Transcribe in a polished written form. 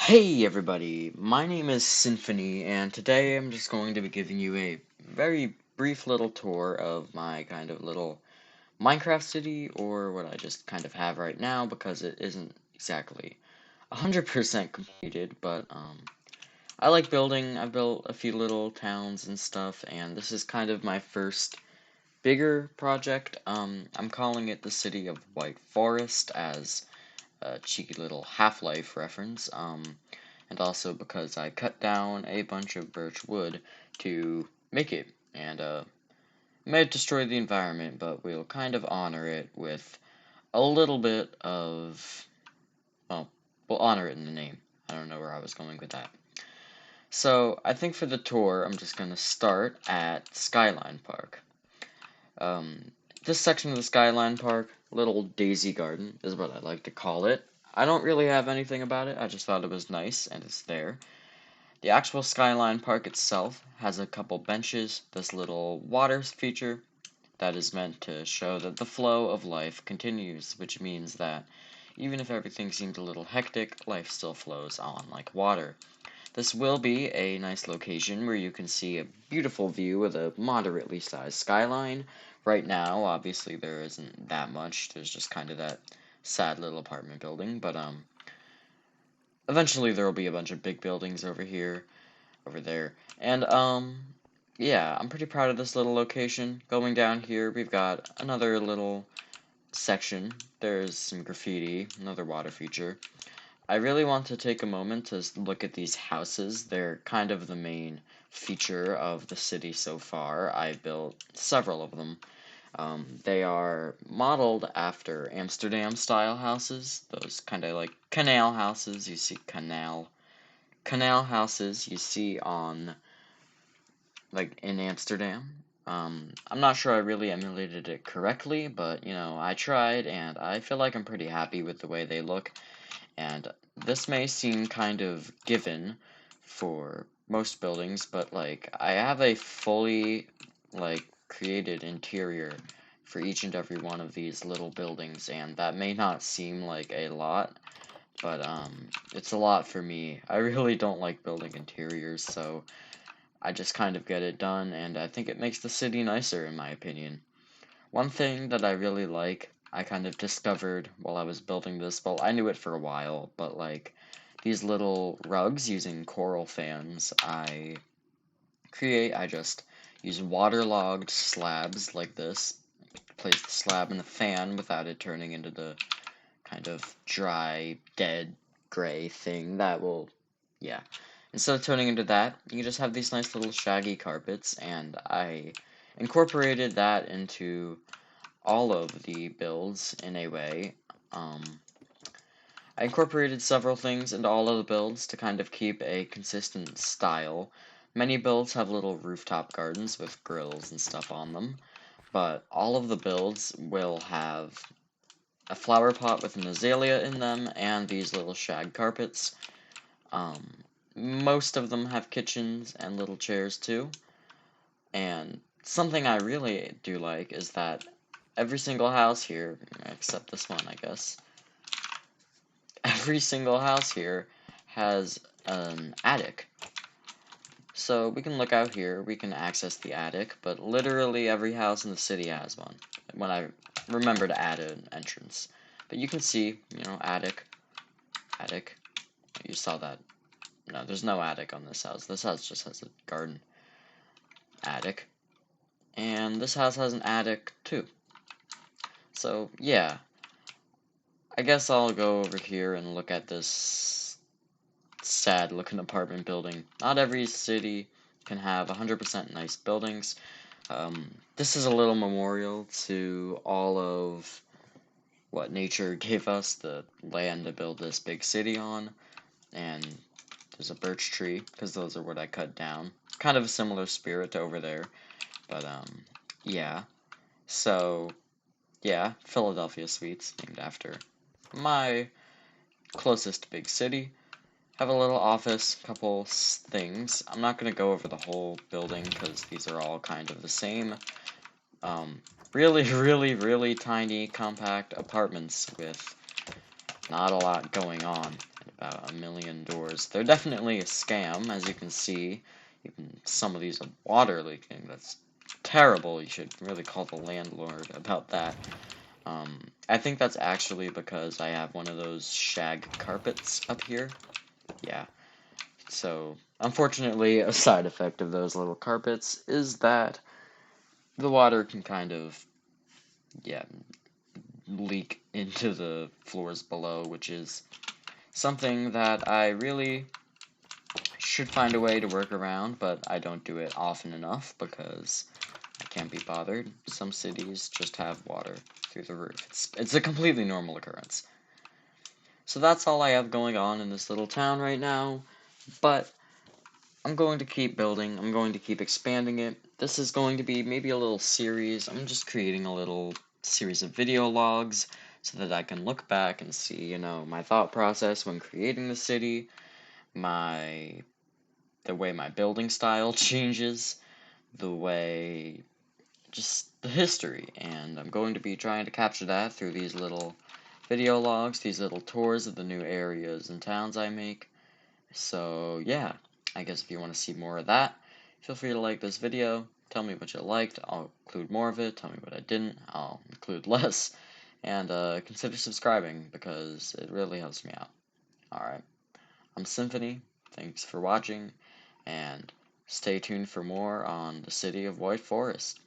Hey everybody, my name is Synfiny, and today I'm just going to be giving you a very brief little tour of my kind of little Minecraft city, or what I just kind of have right now, because it isn't exactly 100% completed, but I like building. I've built a few little towns and stuff, and this is kind of my first bigger project. I'm calling it the City of White Forest as a cheeky little Half-Life reference. And also because I cut down a bunch of birch wood to make it, and it may destroy the environment, but we'll kind of honor it with a little bit of, well, we'll honor it in the name. I don't know where I was going with that. So, I think for the tour, I'm just going to start at Skyline Park. Um, this section of the Skyline Park, Little Daisy Garden, is what I like to call it. I don't really have anything about it, I just thought it was nice, and it's there. The actual Skyline Park itself has a couple benches, this little water feature that is meant to show that the flow of life continues, which means that even if everything seems a little hectic, life still flows on like water. This will be a nice location where you can see a beautiful view of a moderately sized skyline. Right now, obviously, there isn't that much. There's just kind of that sad little apartment building, but eventually there will be a bunch of big buildings over here, over there. And yeah, I'm pretty proud of this little location. Going down here, we've got another little section. There's some graffiti, another water feature. I really want to take a moment to look at these houses. They're kind of the main feature of the city so far. I built several of them. They are modeled after Amsterdam-style houses, those kind of like canal houses. You see canal houses you see on, like, in Amsterdam. I'm not sure I really emulated it correctly, but, you know, I tried, and I feel like I'm pretty happy with the way they look. And this may seem kind of given for most buildings, but, like, I have a fully, like, created interior for each and every one of these little buildings, and that may not seem like a lot, but, it's a lot for me. I really don't like building interiors, so I just kind of get it done, and I think it makes the city nicer, in my opinion. One thing that I really like, I kind of discovered while I was building this, well, I knew it for a while, but like these little rugs using coral fans I just use waterlogged slabs like this, place the slab in the fan without it turning into the kind of dry, dead, gray thing that will, yeah. Instead of turning into that, you just have these nice little shaggy carpets, and I incorporated that into all of the builds in a way. Um, I incorporated several things into all of the builds to kind of keep a consistent style. Many builds have little rooftop gardens with grills and stuff on them, but all of the builds will have a flower pot with an azalea in them and these little shag carpets. Um, Most of them have kitchens and little chairs too, and something I really do like is that every single house here, except this one, I guess, every single house here has an attic. So we can look out here, we can access the attic, but literally every house in the city has one, when I remember to add an entrance. But you can see, you know, attic, attic, you saw that. No, there's no attic on this house. This house just has a garden. Attic. And this house has an attic, too. So, yeah. I guess I'll go over here and look at this sad-looking apartment building. Not every city can have 100% nice buildings. This is a little memorial to all of what nature gave us, the land to build this big city on. And there's a birch tree, because those are what I cut down. Kind of a similar spirit to over there. But, yeah. So, yeah, Philadelphia Suites, named after my closest big city. Have a little office, couple things. I'm not going to go over the whole building, because these are all kind of the same. Really, really, really tiny, compact apartments with not a lot going on. about 1,000,000 doors. They're definitely a scam, as you can see. Even some of these are water leaking. That's terrible. You should really call the landlord about that. I think that's actually because I have one of those shag carpets up here. Yeah. So, unfortunately, a side effect of those little carpets is that the water can kind of, yeah, leak into the floors below, which is something that I really should find a way to work around, but I don't do it often enough because I can't be bothered. Some cities just have water through the roof. It's a completely normal occurrence. So that's all I have going on in this little town right now, but I'm going to keep building. I'm going to keep expanding it. This is going to be maybe a little series. I'm just creating a little series of video logs so that I can look back and see, my thought process when creating the city, the way my building style changes, the way, just the history, and I'm going to be trying to capture that through these little video logs, these little tours of the new areas and towns I make. So yeah, I guess if you want to see more of that, feel free to like this video, tell me what you liked, I'll include more of it, tell me what I didn't, I'll include less, and consider subscribing because it really helps me out. Alright, I'm Synfiny, thanks for watching, and stay tuned for more on the city of White Forest.